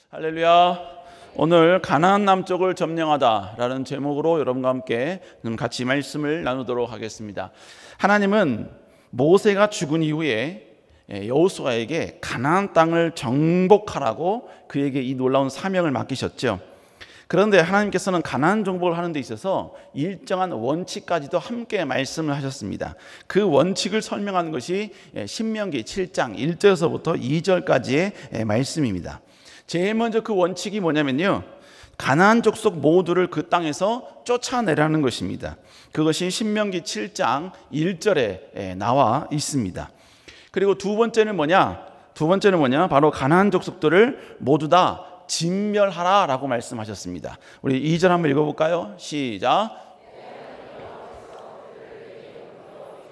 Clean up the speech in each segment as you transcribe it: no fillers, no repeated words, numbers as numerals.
할렐루야. 오늘 가나안 남쪽을 점령하다라는 제목으로 여러분과 함께 같이 말씀을 나누도록 하겠습니다. 하나님은 모세가 죽은 이후에 여호수아에게 가나안 땅을 정복하라고 그에게 이 놀라운 사명을 맡기셨죠. 그런데 하나님께서는 가나안 정복을 하는 데 있어서 일정한 원칙까지도 함께 말씀을 하셨습니다. 그 원칙을 설명하는 것이 신명기 7장 1절에서부터 2절까지의 말씀입니다. 제일 먼저 그 원칙이 뭐냐면요, 가나안 족속 모두를 그 땅에서 쫓아내라는 것입니다. 그것이 신명기 7장 1절에 나와 있습니다. 그리고 두 번째는 뭐냐? 바로 가나안 족속들을 모두 다 진멸하라 라고 말씀하셨습니다. 우리 2절 한번 읽어볼까요? 시작.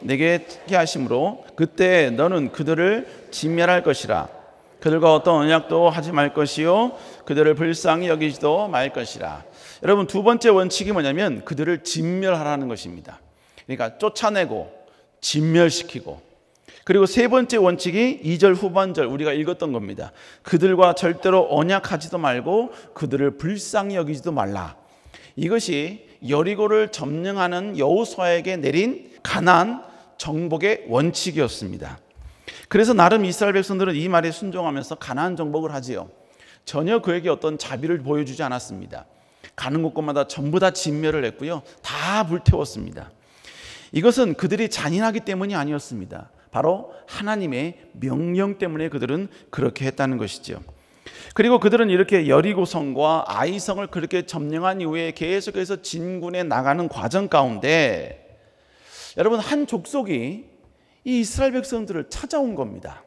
내게 하심으로 그때 너는 그들을 진멸할 것이라. 그들과 어떤 언약도 하지 말 것이요 그들을 불쌍히 여기지도 말 것이라. 여러분, 두 번째 원칙이 뭐냐면 그들을 진멸하라는 것입니다. 그러니까 쫓아내고 진멸시키고, 그리고 세 번째 원칙이 2절 후반절 우리가 읽었던 겁니다. 그들과 절대로 언약하지도 말고 그들을 불쌍히 여기지도 말라. 이것이 여리고를 점령하는 여호수아에게 내린 가나안 정복의 원칙이었습니다. 그래서 나름 이스라엘 백성들은 이 말에 순종하면서 가나안 정복을 하지요. 전혀 그에게 어떤 자비를 보여주지 않았습니다. 가는 곳곳마다 전부 다 진멸을 했고요, 다 불태웠습니다. 이것은 그들이 잔인하기 때문이 아니었습니다. 바로 하나님의 명령 때문에 그들은 그렇게 했다는 것이죠. 그리고 그들은 이렇게 여리고성과 아이성을 그렇게 점령한 이후에 계속해서 진군해 나가는 과정 가운데 여러분, 한 족속이 이 이스라엘 백성들을 찾아온 겁니다.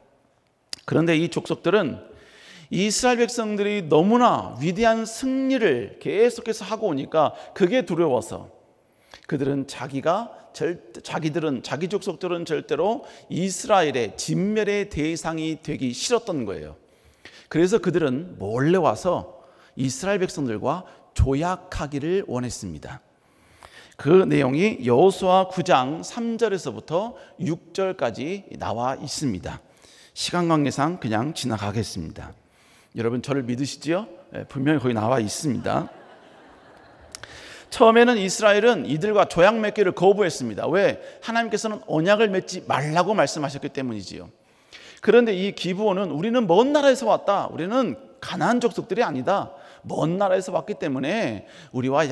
그런데 이 족속들은 이스라엘 백성들이 너무나 위대한 승리를 계속해서 하고 오니까 그게 두려워서 그들은 자기 족속들은 절대로 이스라엘의 진멸의 대상이 되기 싫었던 거예요. 그래서 그들은 몰래 와서 이스라엘 백성들과 조약하기를 원했습니다. 그 내용이 여호수아 9장 3절에서부터 6절까지 나와 있습니다. 시간 관계상 그냥 지나가겠습니다. 여러분 저를 믿으시지요? 분명히 거기 나와 있습니다. 처음에는 이스라엘은 이들과 조약 맺기를 거부했습니다. 왜? 하나님께서는 언약을 맺지 말라고 말씀하셨기 때문이지요. 그런데 이 기브온은 우리는 먼 나라에서 왔다, 우리는 가나안 족속들이 아니다, 먼 나라에서 왔기 때문에 우리와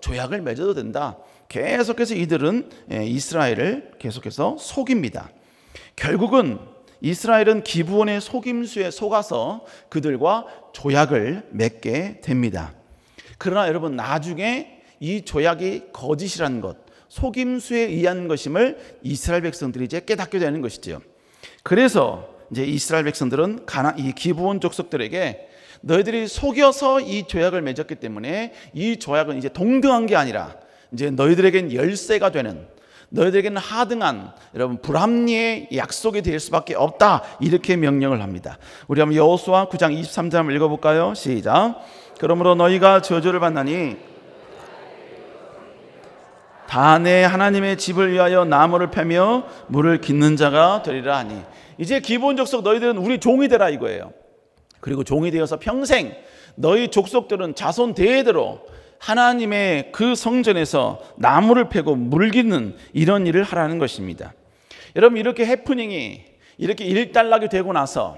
조약을 맺어도 된다. 계속해서 이들은 이스라엘을 계속해서 속입니다. 결국은 이스라엘은 기브온의 속임수에 속아서 그들과 조약을 맺게 됩니다. 그러나 여러분, 나중에 이 조약이 거짓이라는 것, 속임수에 의한 것임을 이스라엘 백성들이 이제 깨닫게 되는 것이죠. 그래서 이제 이스라엘 백성들은 이 기브온 족속들에게 너희들이 속여서 이 조약을 맺었기 때문에 이 조약은 이제 동등한 게 아니라 이제 너희들에겐 열쇠가 되는, 너희들에게는 하등한 여러분 불합리의 약속이 될 수밖에 없다, 이렇게 명령을 합니다. 우리 한번 여호수아 9장 23절 한번 읽어볼까요? 시작. 그러므로 너희가 저주를 받나니 다 내 하나님의 집을 위하여 나무를 패며 물을 깃는 자가 되리라 하니. 이제 기브온 족속 너희들은 우리 종이 되라 이거예요. 그리고 종이 되어서 평생 너희 족속들은 자손 대대로 하나님의 그 성전에서 나무를 패고 물 깃는 이런 일을 하라는 것입니다. 여러분, 이렇게 해프닝이 이렇게 일단락이 되고 나서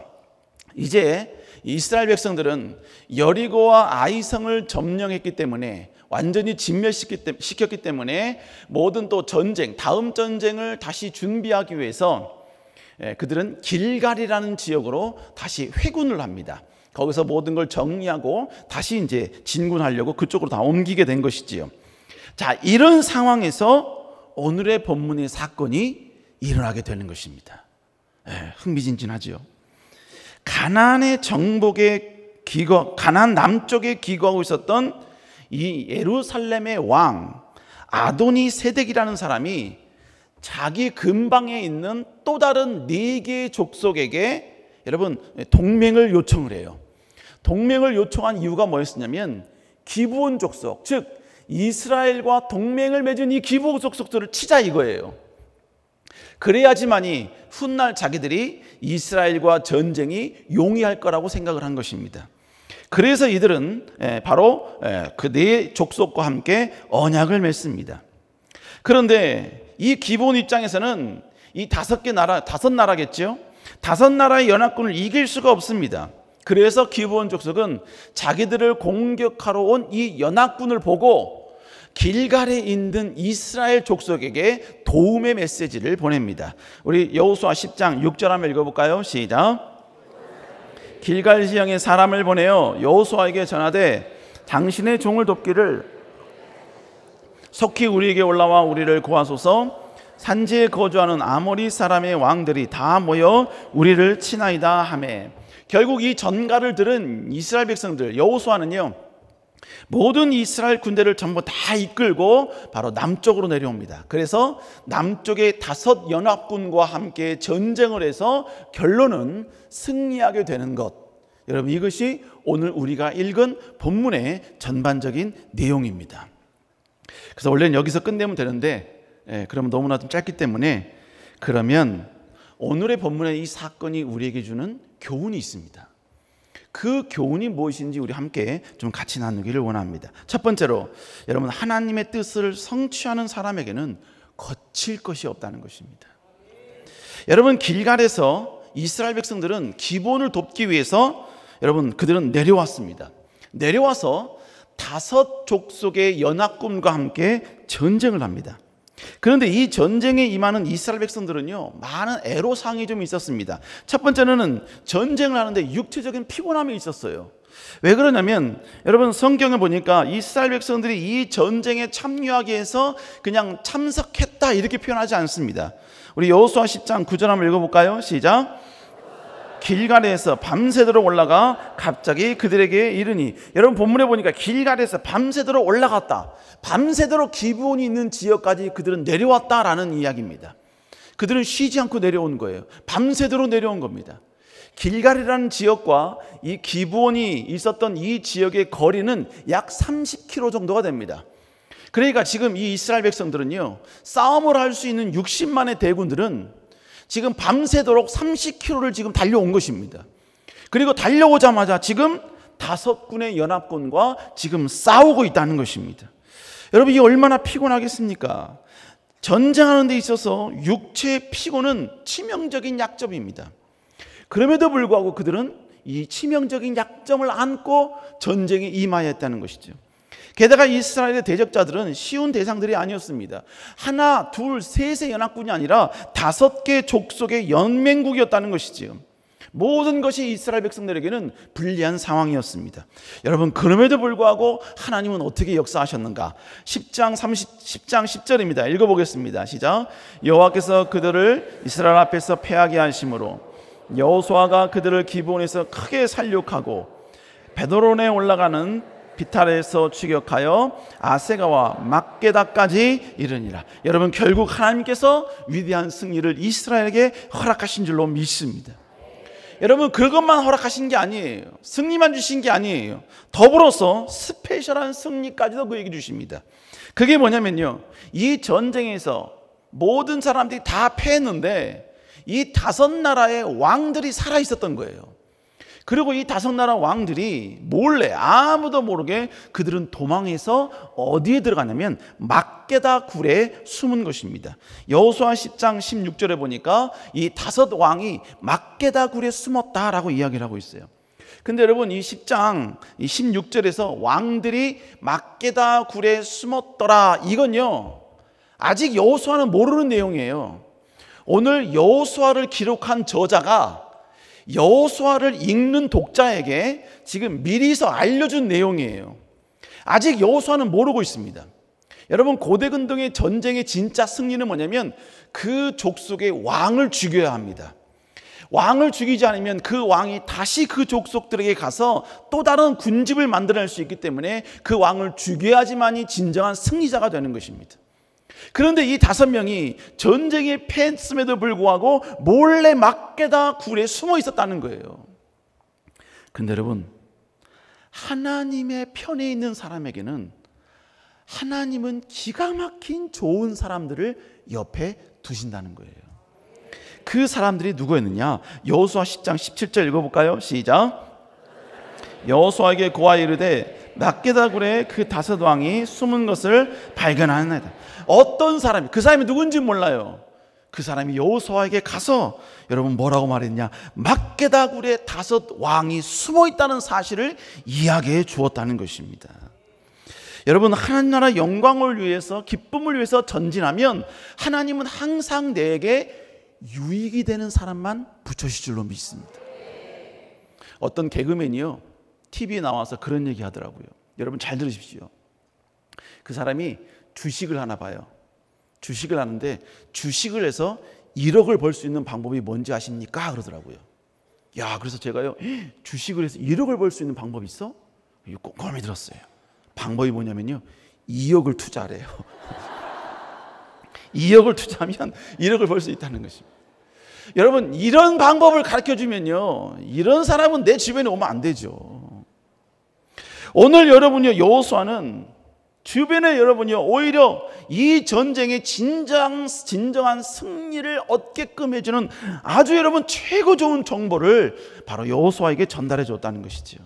이제 이스라엘 백성들은 여리고와 아이성을 점령했기 때문에, 완전히 진멸시켰기 때문에 모든 또 전쟁, 다음 전쟁을 다시 준비하기 위해서 그들은 길갈이라는 지역으로 다시 회군을 합니다. 거기서 모든 걸 정리하고 다시 이제 진군하려고 그쪽으로 다 옮기게 된 것이지요. 자, 이런 상황에서 오늘의 본문의 사건이 일어나게 되는 것입니다. 흥미진진하죠. 가나안의 정복에 가나안 남쪽에 기거하고 있었던 이 예루살렘의 왕 아도니 세덱이라는 사람이 자기 근방에 있는 또 다른 4개의 족속에게 여러분 동맹을 요청을 해요. 동맹을 요청한 이유가 뭐였냐면 기브온 족속, 즉 이스라엘과 동맹을 맺은 이 기브온 족속들을 치자 이거예요. 그래야지만이 훗날 자기들이 이스라엘과 전쟁이 용이할 거라고 생각을 한 것입니다. 그래서 이들은 바로 그 네 족속과 함께 언약을 맺습니다. 그런데 이 기브온 입장에서는 이 다섯 나라겠죠. 다섯 나라의 연합군을 이길 수가 없습니다. 그래서 기브온 족속은 자기들을 공격하러 온 이 연합군을 보고 길갈에 있는 이스라엘 족속에게 도움의 메시지를 보냅니다. 우리 여호수아 10장 6절 한번 읽어볼까요? 시작. 길갈 지형에 사람을 보내어 여호수아에게 전하되 당신의 종을 돕기를 속히 우리에게 올라와 우리를 구하소서. 산지에 거주하는 아모리 사람의 왕들이 다 모여 우리를 치나이다 하매. 결국 이 전가를 들은 이스라엘 백성들, 여호수아는요 모든 이스라엘 군대를 전부 다 이끌고 바로 남쪽으로 내려옵니다. 그래서 남쪽의 다섯 연합군과 함께 전쟁을 해서 결론은 승리하게 되는 것. 여러분, 이것이 오늘 우리가 읽은 본문의 전반적인 내용입니다. 그래서 원래는 여기서 끝내면 되는데 그러면 너무나 좀 짧기 때문에, 그러면 오늘의 본문의 이 사건이 우리에게 주는 교훈이 있습니다. 그 교훈이 무엇인지 우리 함께 좀 같이 나누기를 원합니다. 첫 번째로, 여러분, 하나님의 뜻을 성취하는 사람에게는 거칠 것이 없다는 것입니다. 여러분, 길갈에서 이스라엘 백성들은 기브온을 돕기 위해서 여러분 그들은 내려왔습니다. 내려와서 다섯 족속의 연합군과 함께 전쟁을 합니다. 그런데 이 전쟁에 임하는 이스라엘 백성들은요 많은 애로사항이 좀 있었습니다. 첫 번째는 전쟁을 하는데 육체적인 피곤함이 있었어요. 왜 그러냐면 여러분, 성경을 보니까 이스라엘 백성들이 이 전쟁에 참여하기 위해서 그냥 참석했다 이렇게 표현하지 않습니다. 우리 여호수아 10장 9절 한번 읽어볼까요? 시작. 길갈에서 밤새도록 올라가 갑자기 그들에게 이르니. 여러분, 본문에 보니까 길갈에서 밤새도록 올라갔다, 밤새도록 기브온이 있는 지역까지 그들은 내려왔다라는 이야기입니다. 그들은 쉬지 않고 내려온 거예요. 밤새도록 내려온 겁니다. 길갈이라는 지역과 이 기브온이 있었던 이 지역의 거리는 약 30km 정도가 됩니다. 그러니까 지금 이 이스라엘 백성들은요 싸움을 할 수 있는 60만의 대군들은 지금 밤새도록 30km를 지금 달려온 것입니다. 그리고 달려오자마자 지금 다섯 군의 연합군과 지금 싸우고 있다는 것입니다. 여러분, 이 얼마나 피곤하겠습니까? 전쟁하는 데 있어서 육체의 피곤은 치명적인 약점입니다. 그럼에도 불구하고 그들은 이 치명적인 약점을 안고 전쟁에 임하였다는 것이죠. 게다가 이스라엘의 대적자들은 쉬운 대상들이 아니었습니다. 하나, 둘, 셋의 연합군이 아니라 5개 족속의 연맹국이었다는 것이지요. 모든 것이 이스라엘 백성들에게는 불리한 상황이었습니다. 여러분, 그럼에도 불구하고 하나님은 어떻게 역사하셨는가? 10장 10절입니다. 읽어보겠습니다. 시작. 여호와께서 그들을 이스라엘 앞에서 패하게 하심으로 여호수아가 그들을 기브온에서 크게 살육하고 베드론에 올라가는 비탈에서 추격하여 아세가와 막게다까지 이르니라. 여러분, 결국 하나님께서 위대한 승리를 이스라엘에게 허락하신 줄로 믿습니다. 여러분, 그것만 허락하신 게 아니에요. 승리만 주신 게 아니에요. 더불어서 스페셜한 승리까지도 그에게 주십니다. 그게 뭐냐면요, 이 전쟁에서 모든 사람들이 다 패했는데 이 다섯 나라의 왕들이 살아 있었던 거예요. 그리고 이 다섯 나라 왕들이 몰래, 아무도 모르게 그들은 도망해서 어디에 들어가냐면 막게다 굴에 숨은 것입니다. 여호수아 10장 16절에 보니까 이 다섯 왕이 막게다 굴에 숨었다라고 이야기를 하고 있어요. 근데 여러분, 이 10장 16절에서 왕들이 막게다 굴에 숨었더라, 이건요 아직 여호수아는 모르는 내용이에요. 오늘 여호수아를 기록한 저자가 여호수아를 읽는 독자에게 지금 미리서 알려준 내용이에요. 아직 여호수아는 모르고 있습니다. 여러분, 고대 근동의 전쟁의 진짜 승리는 뭐냐면 그 족속의 왕을 죽여야 합니다. 왕을 죽이지 않으면 그 왕이 다시 그 족속들에게 가서 또 다른 군집을 만들어낼 수 있기 때문에 그 왕을 죽여야지만이 진정한 승리자가 되는 것입니다. 그런데 이 5명이 전쟁에 패했음에도 불구하고 몰래 막게다 굴에 숨어 있었다는 거예요. 근데 여러분, 하나님의 편에 있는 사람에게는 하나님은 기가 막힌 좋은 사람들을 옆에 두신다는 거예요. 그 사람들이 누구였느냐? 여호수아 10장 17절 읽어볼까요? 시작. 여호수아에게 고하여 이르되 막게다 굴에 그 5 왕이 숨은 것을 발견하였나이다. 어떤 사람이, 그 사람이 누군지 몰라요. 그 사람이 여호수아에게 가서 여러분 뭐라고 말했냐? 막게다 굴에 5 왕이 숨어 있다는 사실을 이야기해 주었다는 것입니다. 여러분, 하나님 나라 영광을 위해서, 기쁨을 위해서 전진하면 하나님은 항상 내게 유익이 되는 사람만 붙여주실 줄로 믿습니다. 어떤 개그맨이요, TV에 나와서 그런 얘기 하더라고요. 여러분 잘 들으십시오. 그 사람이 주식을 하나 봐요. 주식을 하는데 주식을 해서 1억을 벌 수 있는 방법이 뭔지 아십니까? 그러더라고요. 야, 그래서 제가요, 주식을 해서 1억을 벌 수 있는 방법이 있어? 이거 꼼꼼히 들었어요. 방법이 뭐냐면요, 2억을 투자하래요. 2억을 투자하면 1억을 벌 수 있다는 것입니다. 여러분, 이런 방법을 가르쳐 주면요, 이런 사람은 내 주변에 오면 안 되죠. 오늘 여러분요, 여호수아는 주변에 여러분요, 오히려 이 전쟁의 진정한 승리를 얻게끔 해주는 아주 여러분 최고 좋은 정보를 바로 여호수아에게 전달해 줬다는 것이죠.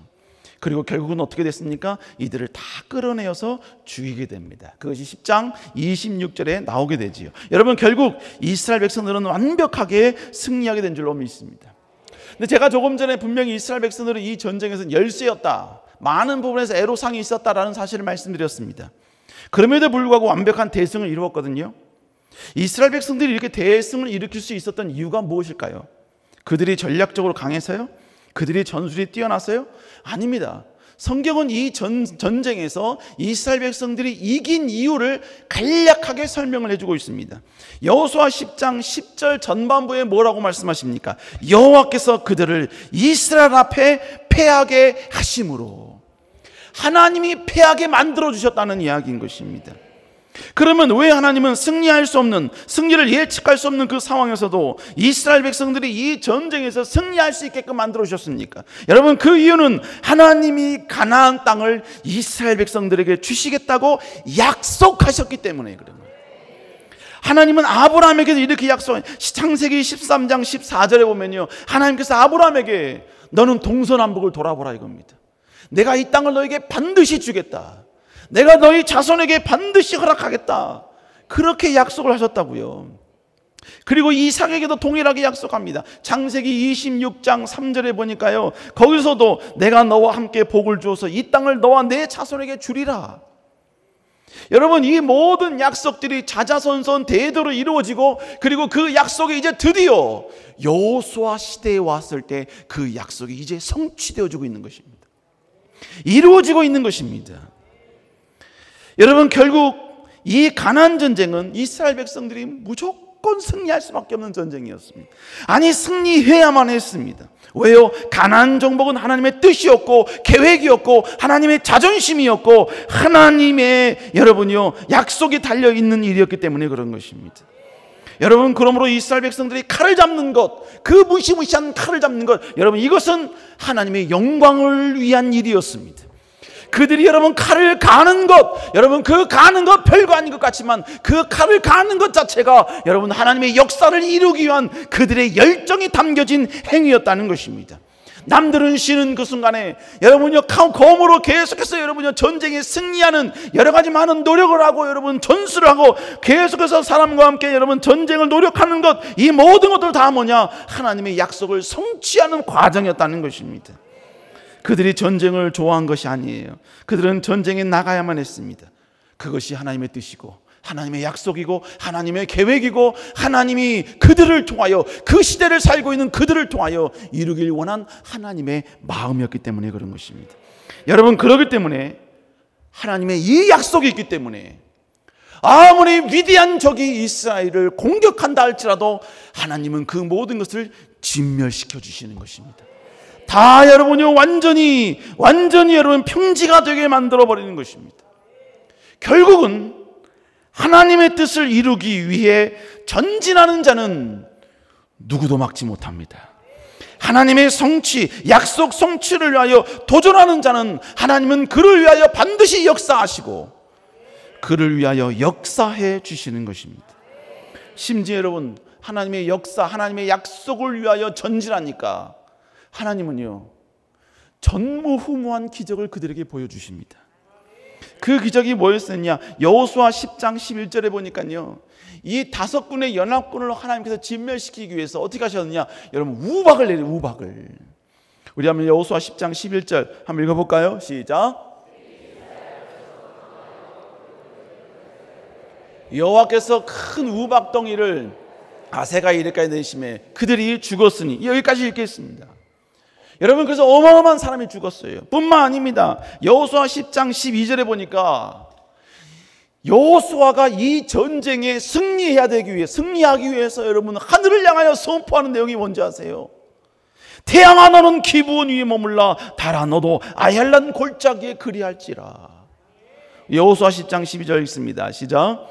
그리고 결국은 어떻게 됐습니까? 이들을 다 끌어내어서 죽이게 됩니다. 그것이 10장 26절에 나오게 되지요. 여러분, 결국 이스라엘 백성들은 완벽하게 승리하게 된 줄로 믿습니다. 근데 제가 조금 전에 분명히 이스라엘 백성들은 이 전쟁에서는 열세였다, 많은 부분에서 애로사항이 있었다라는 사실을 말씀드렸습니다. 그럼에도 불구하고 완벽한 대승을 이루었거든요. 이스라엘 백성들이 이렇게 대승을 일으킬 수 있었던 이유가 무엇일까요? 그들이 전략적으로 강해서요? 그들이 전술이 뛰어나서요? 아닙니다. 성경은 이 전쟁에서 이스라엘 백성들이 이긴 이유를 간략하게 설명을 해주고 있습니다. 여호수아 10장 10절 전반부에 뭐라고 말씀하십니까? 여호와께서 그들을 이스라엘 앞에 패하게 하심으로, 하나님이 패하게 만들어 주셨다는 이야기인 것입니다. 그러면 왜 하나님은 승리할 수 없는, 승리를 예측할 수 없는 그 상황에서도 이스라엘 백성들이 이 전쟁에서 승리할 수 있게끔 만들어 주셨습니까? 여러분, 그 이유는 하나님이 가나안 땅을 이스라엘 백성들에게 주시겠다고 약속하셨기 때문에 그런 거예요. 하나님은 아브라함에게도 이렇게 창세기 13장 14절에 보면요, 하나님께서 아브라함에게 너는 동서남북을 돌아보라 이겁니다. 내가 이 땅을 너에게 반드시 주겠다. 내가 너희 자손에게 반드시 허락하겠다. 그렇게 약속을 하셨다고요. 그리고 이삭에게도 동일하게 약속합니다. 창세기 26장 3절에 보니까요, 거기서도 내가 너와 함께 복을 주어서 이 땅을 너와 내 자손에게 주리라. 여러분, 이 모든 약속들이 자자손손 대대로 이루어지고, 그리고 그 약속이 이제 드디어 여호수아 시대에 왔을 때 그 약속이 이제 성취되어지고 있는 것입니다. 이루어지고 있는 것입니다. 여러분, 결국 이 가나안 전쟁은 이스라엘 백성들이 무조건 승리할 수밖에 없는 전쟁이었습니다. 아니, 승리해야만 했습니다. 왜요? 가나안 정복은 하나님의 뜻이었고 계획이었고 하나님의 자존심이었고 하나님의 여러분요 약속이 달려있는 일이었기 때문에 그런 것입니다. 여러분, 그러므로 이스라엘 백성들이 칼을 잡는 것, 그 무시무시한 칼을 잡는 것, 여러분, 이것은 하나님의 영광을 위한 일이었습니다. 그들이 여러분 칼을 가는 것, 여러분 그 가는 것 별거 아닌 것 같지만 그 칼을 가는 것 자체가 여러분 하나님의 역사를 이루기 위한 그들의 열정이 담겨진 행위였다는 것입니다. 남들은 쉬는 그 순간에 여러분요 검으로 계속해서 여러분요 전쟁에 승리하는 여러 가지 많은 노력을 하고 여러분 전술을 하고 계속해서 사람과 함께 여러분 전쟁을 노력하는 것, 이 모든 것들 다 뭐냐? 하나님의 약속을 성취하는 과정이었다는 것입니다. 그들이 전쟁을 좋아한 것이 아니에요. 그들은 전쟁에 나가야만 했습니다. 그것이 하나님의 뜻이고 하나님의 약속이고 하나님의 계획이고 하나님이 그들을 통하여, 그 시대를 살고 있는 그들을 통하여 이루길 원한 하나님의 마음이었기 때문에 그런 것입니다. 여러분, 그렇기 때문에 하나님의 이 약속이 있기 때문에 아무리 위대한 적이 이스라엘을 공격한다 할지라도 하나님은 그 모든 것을 진멸시켜 주시는 것입니다. 다 여러분이 완전히 여러분 평지가 되게 만들어버리는 것입니다. 결국은 하나님의 뜻을 이루기 위해 전진하는 자는 누구도 막지 못합니다. 하나님의 성취, 약속 성취를 위하여 도전하는 자는 하나님은 그를 위하여 반드시 역사하시고 그를 위하여 역사해 주시는 것입니다. 심지어 여러분, 하나님의 역사, 하나님의 약속을 위하여 전진하니까 하나님은요, 전무후무한 기적을 그들에게 보여주십니다. 그 기적이 뭐였었냐? 여호수아 10장 11절에 보니까요, 이 5군의 연합군을 하나님께서 진멸시키기 위해서 어떻게 하셨느냐? 여러분, 우박을 내려, 우박을. 우리 한번 여호수아 10장 11절 한번 읽어볼까요? 시작. 여호와께서 큰 우박덩이를 아세가 이르까지 내심에 그들이 죽었으니, 여기까지 읽겠습니다. 여러분, 그래서 어마어마한 사람이 죽었어요. 뿐만 아닙니다. 여호수아 10장 12절에 보니까 여호수아가 이 전쟁에 승리하기 위해서 여러분, 하늘을 향하여 선포하는 내용이 뭔지 아세요? 태양아 너는 기브온 위에 머물라, 달아 너도 아얄란 골짜기에 그리할지라. 여호수아 10장 12절 읽습니다. 시작.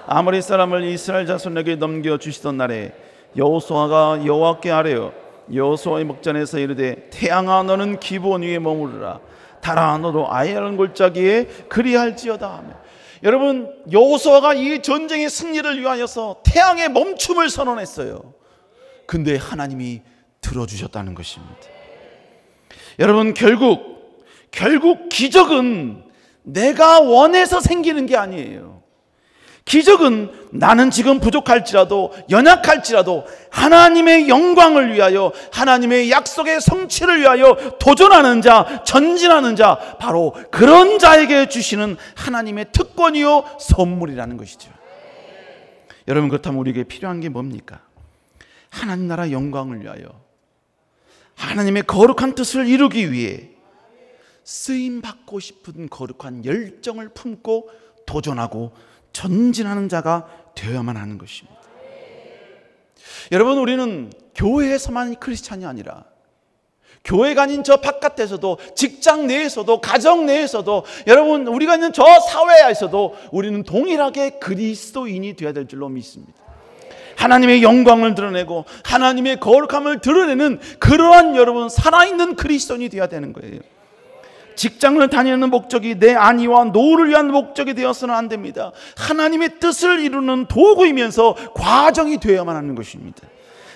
아모리 사람을 이스라엘 자손에게 넘겨주시던 날에 여호수아가 여호와께 아뢰어 여호수아의 목전에서 이르되 태양아 너는 기브온 위에 머무르라, 달아 너도 아얄란 골짜기에 그리할지어다 하며, 여러분, 여호수아가 이 전쟁의 승리를 위하여서 태양의 멈춤을 선언했어요. 근데 하나님이 들어주셨다는 것입니다. 여러분, 결국 기적은 내가 원해서 생기는 게 아니에요. 기적은 나는 지금 부족할지라도, 연약할지라도 하나님의 영광을 위하여, 하나님의 약속의 성취를 위하여 도전하는 자, 전진하는 자, 바로 그런 자에게 주시는 하나님의 특권이요 선물이라는 것이죠. 여러분, 그렇다면 우리에게 필요한 게 뭡니까? 하나님 나라 영광을 위하여, 하나님의 거룩한 뜻을 이루기 위해 쓰임받고 싶은 거룩한 열정을 품고 도전하고 전진하는 자가 되어야만 하는 것입니다. 여러분, 우리는 교회에서만 크리스찬이 아니라 교회가 아닌 저 바깥에서도, 직장 내에서도, 가정 내에서도, 여러분, 우리가 있는 저 사회에서도 우리는 동일하게 그리스도인이 되어야 될 줄로 믿습니다. 하나님의 영광을 드러내고 하나님의 거룩함을 드러내는 그러한 여러분 살아있는 그리스도인이 되어야 되는 거예요. 직장을 다니는 목적이 내 안위와 노후를 위한 목적이 되어서는 안 됩니다. 하나님의 뜻을 이루는 도구이면서 과정이 되어야만 하는 것입니다.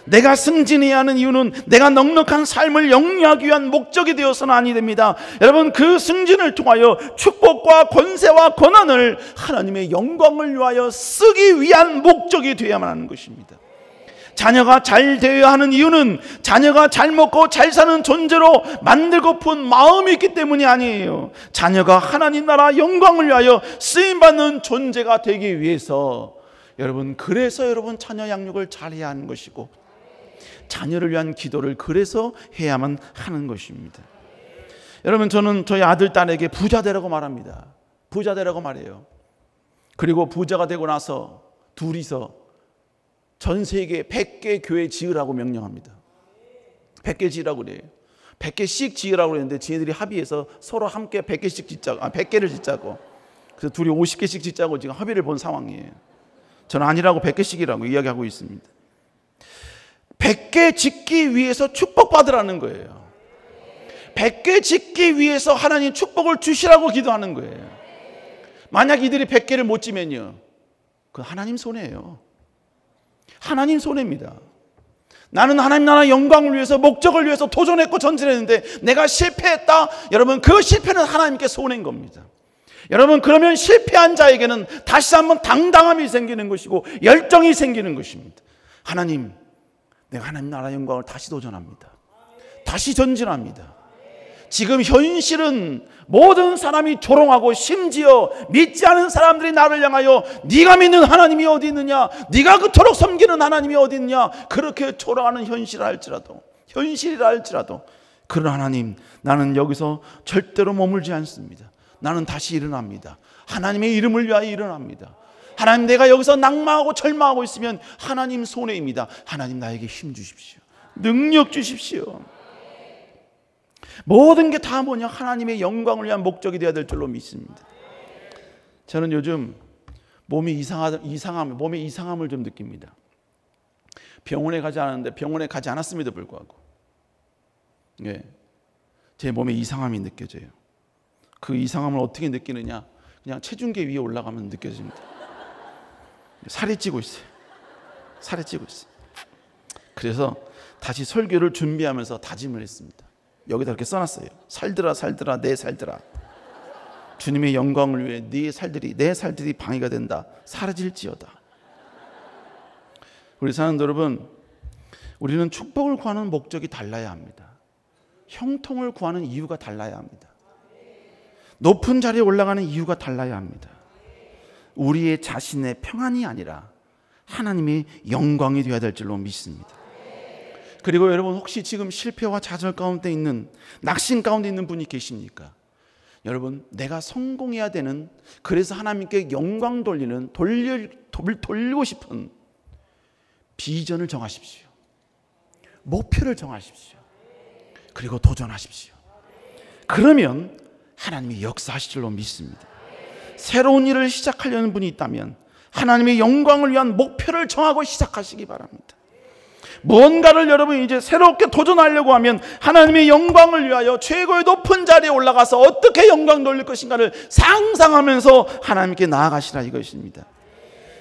내가 승진해야 하는 이유는 내가 넉넉한 삶을 영위하기 위한 목적이 되어서는 아니 됩니다. 여러분, 그 승진을 통하여 축복과 권세와 권한을 하나님의 영광을 위하여 쓰기 위한 목적이 되어야만 하는 것입니다. 자녀가 잘 되어야 하는 이유는 자녀가 잘 먹고 잘 사는 존재로 만들고픈 마음이 있기 때문이 아니에요. 자녀가 하나님 나라 영광을 위하여 쓰임받는 존재가 되기 위해서, 여러분, 그래서 여러분 자녀 양육을 잘해야 하는 것이고, 자녀를 위한 기도를 그래서 해야만 하는 것입니다. 여러분, 저는 저희 아들 딸에게 부자 되라고 말합니다. 부자 되라고 말해요. 그리고 부자가 되고 나서 둘이서 전 세계 100개 교회 지으라고 명령합니다. 100개 지으라고 그래요. 100개씩 지으라고 그랬는데 지네들이 합의해서 서로 함께 100개씩 짓자고, 100개를 짓자고. 그래서 둘이 50개씩 짓자고 지금 합의를 본 상황이에요. 저는 아니라고 100개씩이라고 이야기하고 있습니다. 100개 짓기 위해서 축복받으라는 거예요. 100개 짓기 위해서 하나님 축복을 주시라고 기도하는 거예요. 만약 이들이 100개를 못 지면요, 그건 하나님 손해예요. 하나님 손해입니다. 나는 하나님 나라 영광을 위해서, 목적을 위해서 도전했고 전진했는데 내가 실패했다. 여러분, 그 실패는 하나님께 손해인 겁니다. 여러분, 그러면 실패한 자에게는 다시 한번 당당함이 생기는 것이고 열정이 생기는 것입니다. 하나님, 내가 하나님 나라 영광을 다시 도전합니다. 다시 전진합니다. 지금 현실은 모든 사람이 조롱하고 심지어 믿지 않은 사람들이 나를 향하여 네가 믿는 하나님이 어디 있느냐, 네가 그토록 섬기는 하나님이 어디 있느냐, 그렇게 조롱하는 현실이라 할지라도 그런 하나님, 나는 여기서 절대로 머물지 않습니다. 나는 다시 일어납니다. 하나님의 이름을 위하여 일어납니다. 하나님, 내가 여기서 낙마하고 절망하고 있으면 하나님 손해입니다. 하나님, 나에게 힘 주십시오. 능력 주십시오. 모든 게 다 뭐냐? 하나님의 영광을 위한 목적이 되어야 될 줄로 믿습니다. 저는 요즘 몸에 이상함을 좀 느낍니다. 병원에 가지 않았는데 병원에 가지 않았음에도 불구하고 제 몸에 이상함이 느껴져요. 그 이상함을 어떻게 느끼느냐? 그냥 체중계 위에 올라가면 느껴집니다. 살이 찌고 있어요. 살이 찌고 있어요. 그래서 다시 설교를 준비하면서 다짐을 했습니다. 여기다 이렇게 써놨어요. 살들아 살들아 내 살들아, 주님의 영광을 위해 내 살들이 방해가 된다. 사라질지어다. 우리 사랑하는 여러분, 우리는 축복을 구하는 목적이 달라야 합니다. 형통을 구하는 이유가 달라야 합니다. 높은 자리에 올라가는 이유가 달라야 합니다. 우리의 자신의 평안이 아니라 하나님의 영광이 되어야 될 줄로 믿습니다. 그리고 여러분, 혹시 지금 실패와 좌절 가운데 있는, 낙심 가운데 있는 분이 계십니까? 여러분, 내가 성공해야 되는, 그래서 하나님께 영광 돌리고 싶은 비전을 정하십시오. 목표를 정하십시오. 그리고 도전하십시오. 그러면 하나님이 역사하실 줄로 믿습니다. 새로운 일을 시작하려는 분이 있다면 하나님의 영광을 위한 목표를 정하고 시작하시기 바랍니다. 무언가를 여러분이 이제 새롭게 도전하려고 하면 하나님의 영광을 위하여 최고의 높은 자리에 올라가서 어떻게 영광 돌릴 것인가를 상상하면서 하나님께 나아가시라 이것입니다.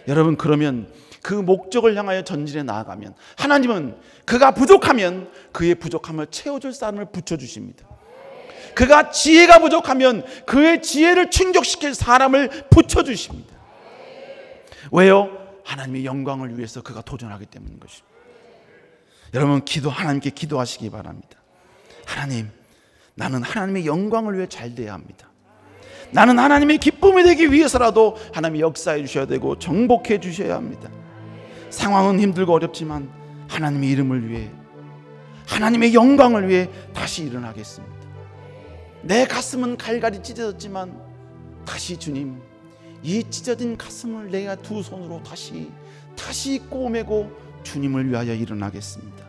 여러분, 그러면 그 목적을 향하여 전진해 나아가면 하나님은 그가 부족하면 그의 부족함을 채워줄 사람을 붙여주십니다. 그가 지혜가 부족하면 그의 지혜를 충족시킬 사람을 붙여주십니다. 왜요? 하나님의 영광을 위해서 그가 도전하기 때문인 것입니다. 여러분, 하나님께 기도하시기 바랍니다. 하나님, 나는 하나님의 영광을 위해 잘 돼야 합니다. 나는 하나님의 기쁨이 되기 위해서라도 하나님이 역사해 주셔야 되고 정복해 주셔야 합니다. 상황은 힘들고 어렵지만 하나님의 이름을 위해, 하나님의 영광을 위해 다시 일어나겠습니다. 내 가슴은 갈갈이 찢어졌지만 다시 주님, 이 찢어진 가슴을 내가 두 손으로 다시 꼬매고 주님을 위하여 일어나겠습니다.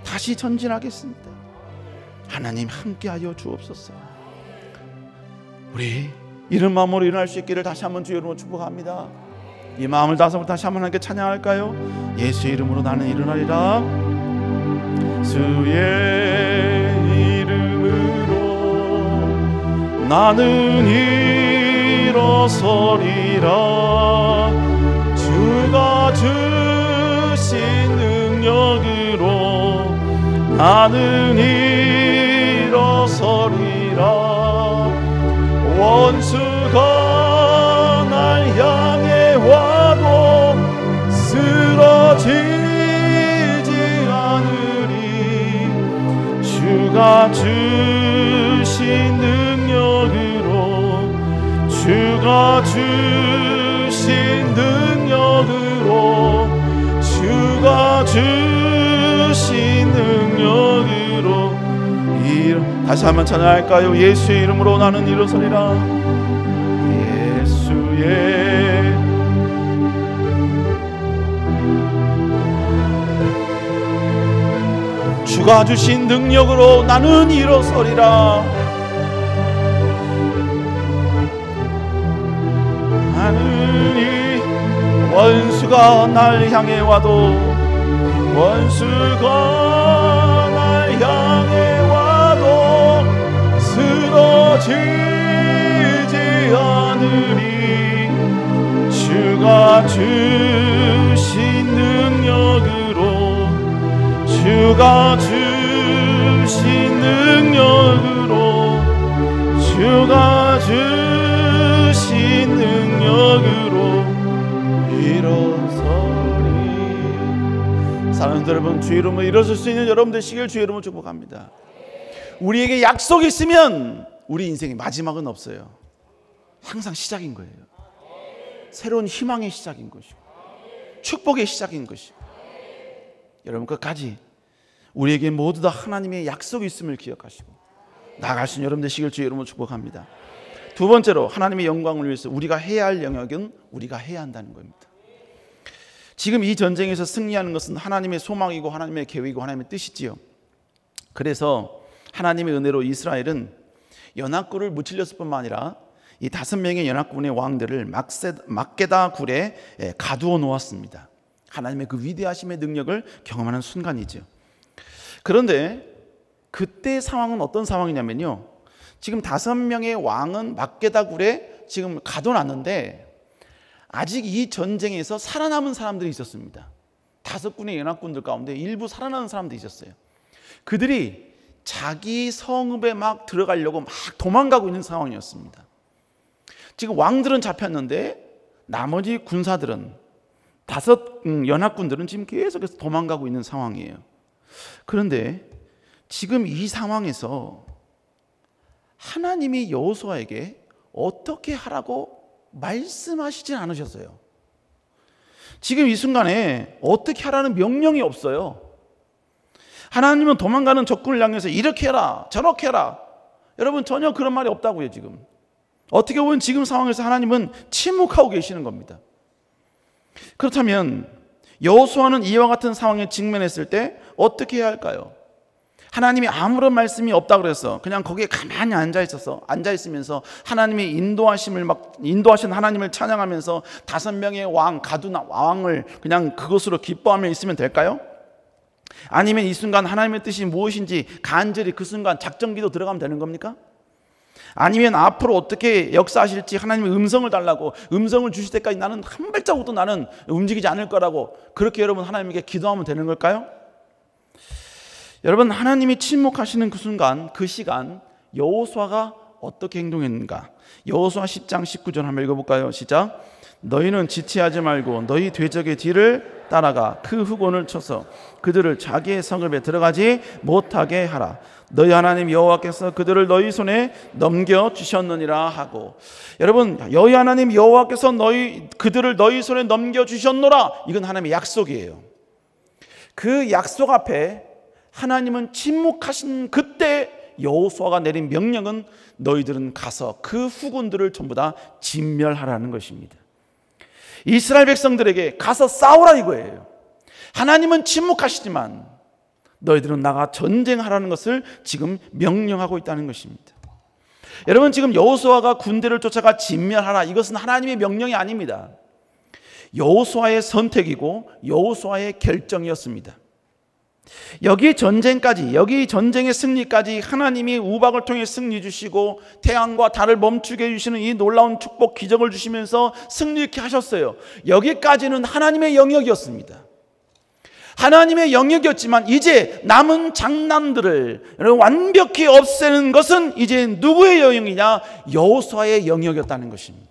다시 전진하겠습니다. 하나님, 함께하여 주옵소서. 우리 이런 마음으로 일어날 수 있기를 다시 한번 주 이름으로 축복합니다. 이 마음을 다시 한번 함께 찬양할까요? 예수의 이름으로 나는 일어나리라. 주의 이름으로 나는 일어서리라. 주가 주신 능력으로 나는 일어서리라. 원수가 날 향해 와도 쓰러지지 않으리. 주가 주신 능력으로, 주가 주신 능력으로, 주가 주신 능력으로 다시 한번 찬양할까요? 예수의 이름으로 나는 일어서리라. 예수의 주가 주신 능력으로 나는 일어서리라. 하늘이 원수가 날 향해 와도, 원수가 날 향해 와도 쓰러지지 않으리. 주가 주신 능력으로, 주가 주신 능력으로, 주가 주신 능력으로 일어서리. 사랑하는 여러분, 주의 이름으로 일어설 수 있는 여러분 되시길 주의 이름으로 축복합니다. 우리에게 약속이 있으면 우리 인생의 마지막은 없어요. 항상 시작인 거예요. 새로운 희망의 시작인 것이고 축복의 시작인 것이고. 여러분, 끝까지 우리에게 모두 다 하나님의 약속이 있음을 기억하시고 나아갈 수 있는 여러분 되시길 주의 이름으로 축복합니다. 두 번째로, 하나님의 영광을 위해서 우리가 해야 할 영역은 우리가 해야 한다는 겁니다. 지금 이 전쟁에서 승리하는 것은 하나님의 소망이고 하나님의 계획이고 하나님의 뜻이지요. 그래서 하나님의 은혜로 이스라엘은 연합군을 무찔렸을 뿐만 아니라 이 5명의 연합군의 왕들을 막게다 굴에 가두어 놓았습니다. 하나님의 그 위대하심의 능력을 경험하는 순간이죠. 그런데 그때 상황은 어떤 상황이냐면요, 지금 5명의 왕은 막게다굴에 지금 가둬놨는데 아직 이 전쟁에서 살아남은 사람들이 있었습니다. 5군의 연합군들 가운데 일부 살아남은 사람들이 있었어요. 그들이 자기 성읍에 막 들어가려고 막 도망가고 있는 상황이었습니다. 지금 왕들은 잡혔는데 나머지 군사들은 5 연합군들은 지금 계속해서 도망가고 있는 상황이에요. 그런데 지금 이 상황에서 하나님이 여호수아에게 어떻게 하라고 말씀하시진 않으셨어요. 지금 이 순간에 어떻게 하라는 명령이 없어요. 하나님은 도망가는 적군을 향해서 이렇게 해라 저렇게 해라, 여러분 전혀 그런 말이 없다고요. 지금 어떻게 보면 지금 상황에서 하나님은 침묵하고 계시는 겁니다. 그렇다면 여호수아는 이와 같은 상황에 직면했을 때 어떻게 해야 할까요? 하나님이 아무런 말씀이 없다 그래서 그냥 거기에 가만히 앉아 있으면서 하나님의 인도하신 하나님을 찬양하면서 5명의 왕 가두나 왕을 그냥 그것으로 기뻐하며 있으면 될까요? 아니면 이 순간 하나님의 뜻이 무엇인지 간절히 그 순간 작전기도 들어가면 되는 겁니까? 아니면 앞으로 어떻게 역사하실지 하나님의 음성을 달라고, 음성을 주실 때까지 나는 한 발자국도 나는 움직이지 않을 거라고, 그렇게 여러분 하나님께 기도하면 되는 걸까요? 여러분, 하나님이 침묵하시는 그 순간, 그 시간 여호수아가 어떻게 행동했는가? 여호수아 10장 19절 한번 읽어볼까요? 시작. 너희는 지체하지 말고 너희 대적의 뒤를 따라가 그 후곤을 쳐서 그들을 자기의 성읍에 들어가지 못하게 하라. 너희 하나님 여호와께서 그들을 너희 손에 넘겨주셨느니라 하고, 여러분 너희 하나님 여호와께서 그들을 너희 손에 넘겨주셨노라, 이건 하나님의 약속이에요. 그 약속 앞에 하나님은 침묵하신 그때 여호수아가 내린 명령은 너희들은 가서 그 후군들을 전부 다 진멸하라는 것입니다. 이스라엘 백성들에게 가서 싸우라 이거예요. 하나님은 침묵하시지만 너희들은 나가 전쟁하라는 것을 지금 명령하고 있다는 것입니다. 여러분, 지금 여호수아가 군대를 쫓아가 진멸하라, 이것은 하나님의 명령이 아닙니다. 여호수아의 선택이고 여호수아의 결정이었습니다. 여기 전쟁의 승리까지 하나님이 우박을 통해 승리 주시고 태양과 달을 멈추게 해주시는 이 놀라운 축복 기적을 주시면서 승리케 하셨어요. 여기까지는 하나님의 영역이었습니다. 하나님의 영역이었지만 이제 남은 장난들을 완벽히 없애는 것은 이제 누구의 영역이냐? 여호수아의 영역이었다는 것입니다.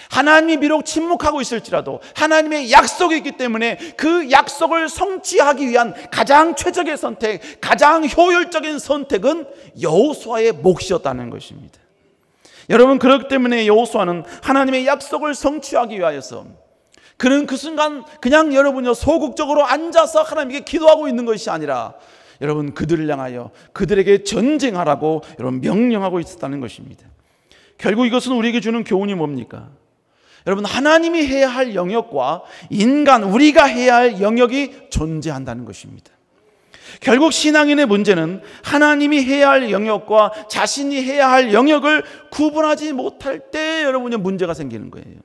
하나님이 비록 침묵하고 있을지라도 하나님의 약속이 있기 때문에 그 약속을 성취하기 위한 가장 최적의 선택, 가장 효율적인 선택은 여호수아의 몫이었다는 것입니다. 여러분, 그렇기 때문에 여호수아는 하나님의 약속을 성취하기 위하여서 그는 그 순간 그냥 여러분이 소극적으로 앉아서 하나님께 기도하고 있는 것이 아니라 여러분 그들을 향하여 그들에게 전쟁하라고 여러분 명령하고 있었다는 것입니다. 결국 이것은 우리에게 주는 교훈이 뭡니까? 여러분, 하나님이 해야 할 영역과 우리가 해야 할 영역이 존재한다는 것입니다. 결국 신앙인의 문제는 하나님이 해야 할 영역과 자신이 해야 할 영역을 구분하지 못할 때 여러분의 문제가 생기는 거예요.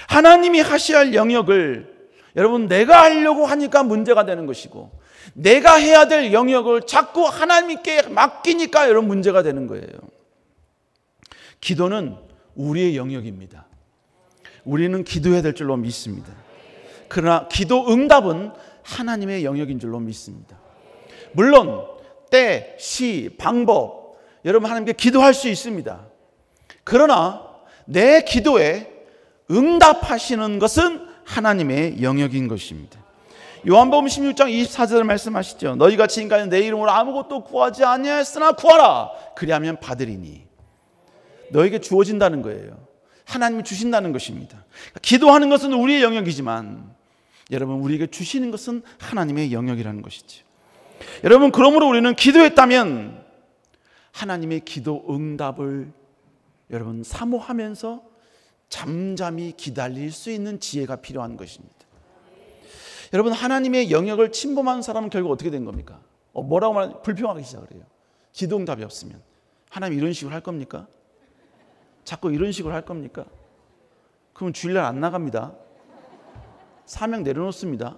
하나님이 하셔야 할 영역을 여러분 내가 하려고 하니까 문제가 되는 것이고, 내가 해야 될 영역을 자꾸 하나님께 맡기니까 여러분 문제가 되는 거예요. 기도는 우리의 영역입니다. 우리는 기도해야 될 줄로 믿습니다. 그러나 기도 응답은 하나님의 영역인 줄로 믿습니다. 물론 때, 시, 방법 여러분 하나님께 기도할 수 있습니다. 그러나 내 기도에 응답하시는 것은 하나님의 영역인 것입니다. 요한복음 16장 24절을 말씀하시죠. 너희가 지금까지 내 이름으로 아무것도 구하지 아니하였으나 구하라 그리하면 받으리니. 너에게 주어진다는 거예요. 하나님이 주신다는 것입니다. 기도하는 것은 우리의 영역이지만 여러분 우리에게 주시는 것은 하나님의 영역이라는 것이죠. 여러분, 그러므로 우리는 기도했다면 하나님의 기도 응답을 여러분 사모하면서 잠잠히 기다릴 수 있는 지혜가 필요한 것입니다. 여러분, 하나님의 영역을 침범한 사람은 결국 어떻게 된 겁니까? 뭐라고 말하면 불평하기 시작을 해요. 기도 응답이 없으면. 하나님 이런 식으로 할 겁니까? 자꾸 이런 식으로 할 겁니까? 그럼 주일날 안 나갑니다. 사명 내려놓습니다.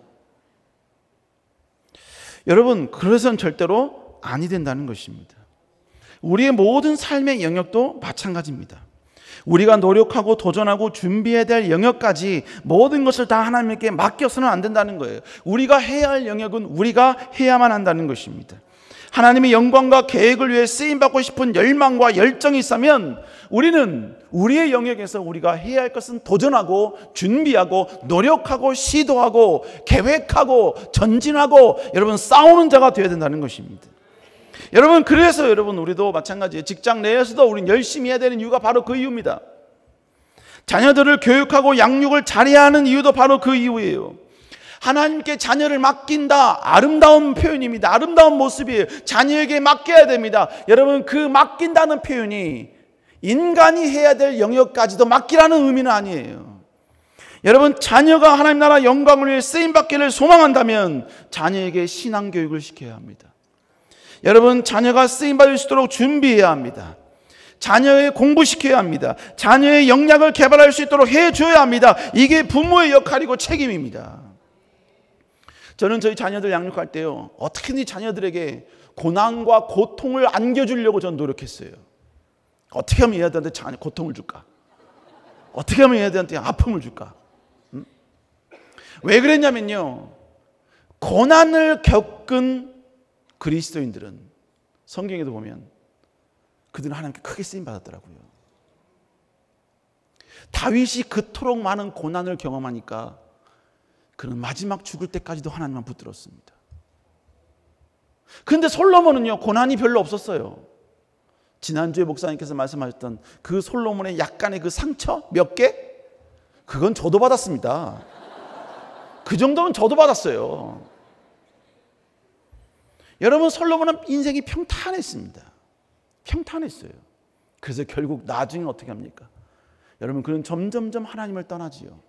여러분, 그래서는 절대로 아니 된다는 것입니다. 우리의 모든 삶의 영역도 마찬가지입니다. 우리가 노력하고 도전하고 준비해야 될 영역까지 모든 것을 다 하나님께 맡겨서는 안 된다는 거예요. 우리가 해야 할 영역은 우리가 해야만 한다는 것입니다. 하나님의 영광과 계획을 위해 쓰임받고 싶은 열망과 열정이 있으면 우리는 우리의 영역에서 우리가 해야 할 것은 도전하고 준비하고 노력하고 시도하고 계획하고 전진하고 여러분 싸우는 자가 되어야 된다는 것입니다. 여러분, 그래서 여러분 우리도 마찬가지예요. 직장 내에서도 우리는 열심히 해야 되는 이유가 바로 그 이유입니다. 자녀들을 교육하고 양육을 잘해야 하는 이유도 바로 그 이유예요. 하나님께 자녀를 맡긴다, 아름다운 표현입니다. 아름다운 모습이에요. 자녀에게 맡겨야 됩니다. 여러분, 그 맡긴다는 표현이 인간이 해야 될 영역까지도 맡기라는 의미는 아니에요. 여러분, 자녀가 하나님 나라 영광을 위해 쓰임받기를 소망한다면 자녀에게 신앙교육을 시켜야 합니다. 여러분, 자녀가 쓰임받을 수 있도록 준비해야 합니다. 자녀의 공부시켜야 합니다. 자녀의 역량을 개발할 수 있도록 해줘야 합니다. 이게 부모의 역할이고 책임입니다. 저는 저희 자녀들 양육할 때요, 어떻게든지 자녀들에게 고난과 고통을 안겨주려고 저는 노력했어요. 어떻게 하면 얘들한테 고통을 줄까? 어떻게 하면 얘들한테 아픔을 줄까? 왜 그랬냐면요, 고난을 겪은 그리스도인들은 성경에도 보면 그들은 하나님께 크게 쓰임받았더라고요. 다윗이 그토록 많은 고난을 경험하니까 그는 마지막 죽을 때까지도 하나님만 붙들었습니다. 그런데 솔로몬은요, 고난이 별로 없었어요. 지난주에 목사님께서 말씀하셨던 그 솔로몬의 약간의 그 상처 몇 개? 그건 저도 받았습니다. 그 정도면 저도 받았어요. 여러분, 솔로몬은 인생이 평탄했습니다. 평탄했어요. 그래서 결국 나중에 어떻게 합니까? 여러분, 그는 점점점 하나님을 떠나지요.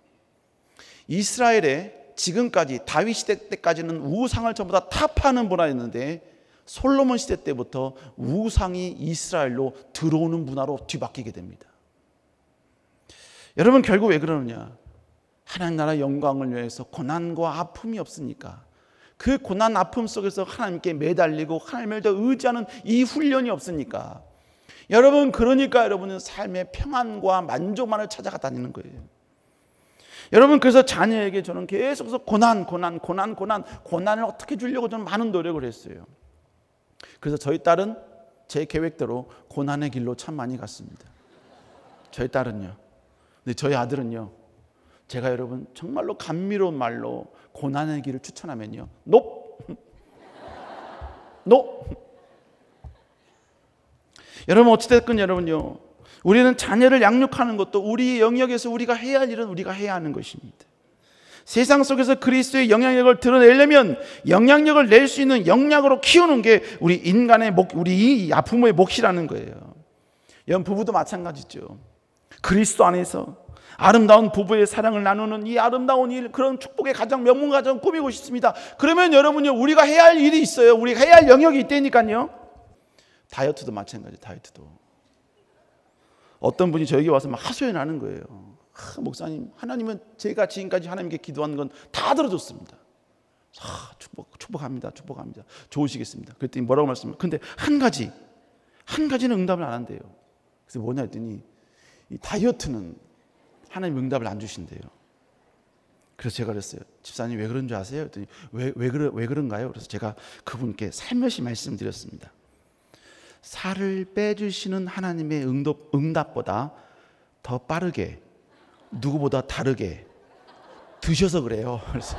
이스라엘에 지금까지 다윗 시대 때까지는 우상을 전부 다 타파하는 문화였는데 솔로몬 시대 때부터 우상이 이스라엘로 들어오는 문화로 뒤바뀌게 됩니다. 여러분, 결국 왜 그러느냐? 하나님 나라 영광을 위해서 고난과 아픔이 없으니까, 그 고난 아픔 속에서 하나님께 매달리고 하나님을 더 의지하는 이 훈련이 없으니까, 여러분, 그러니까 여러분은 삶의 평안과 만족만을 찾아가 다니는 거예요. 여러분, 그래서 자녀에게 저는 계속해서 고난을 어떻게 주려고 저는 많은 노력을 했어요. 그래서 저희 딸은 제 계획대로 고난의 길로 참 많이 갔습니다. 저희 딸은요. 근데 저희 아들은요, 제가 여러분 정말로 감미로운 말로 고난의 길을 추천하면요, 노! 여러분, 어찌됐건 여러분요, 우리는 자녀를 양육하는 것도 우리 영역에서 우리가 해야 할 일은 우리가 해야 하는 것입니다. 세상 속에서 그리스도의 영향력을 드러내려면 영향력을 낼 수 있는 영향으로 키우는 게 우리 인간의 우리 부모의 몫이라는 거예요. 여러분, 부부도 마찬가지죠. 그리스도 안에서 아름다운 부부의 사랑을 나누는 이 아름다운 일, 그런 축복의 가정, 명문 가정 꾸미고 싶습니다. 그러면 여러분요, 우리가 해야 할 일이 있어요. 우리가 해야 할 영역이 있다니까요. 다이어트도 마찬가지예요. 다이어트도. 어떤 분이 저에게 와서 막 하소연하는 거예요. 목사님, 하나님은 제가 지금까지 하나님께 기도한 건 다 들어줬습니다. 축복합니다. 좋으시겠습니다. 그랬더니 뭐라고 말씀을? 근데 한 가지는 응답을 안 한대요. 그래서 뭐냐 했더니 이 다이어트는 하나님 응답을 안 주신대요. 그래서 제가 그랬어요. 집사님, 왜 그런 줄 아세요? 했더니 왜 그런가요? 그래서 제가 그분께 살며시 말씀드렸습니다. 살을 빼주시는 하나님의 응답보다 더 빠르게, 누구보다 다르게 드셔서 그래요. 그래서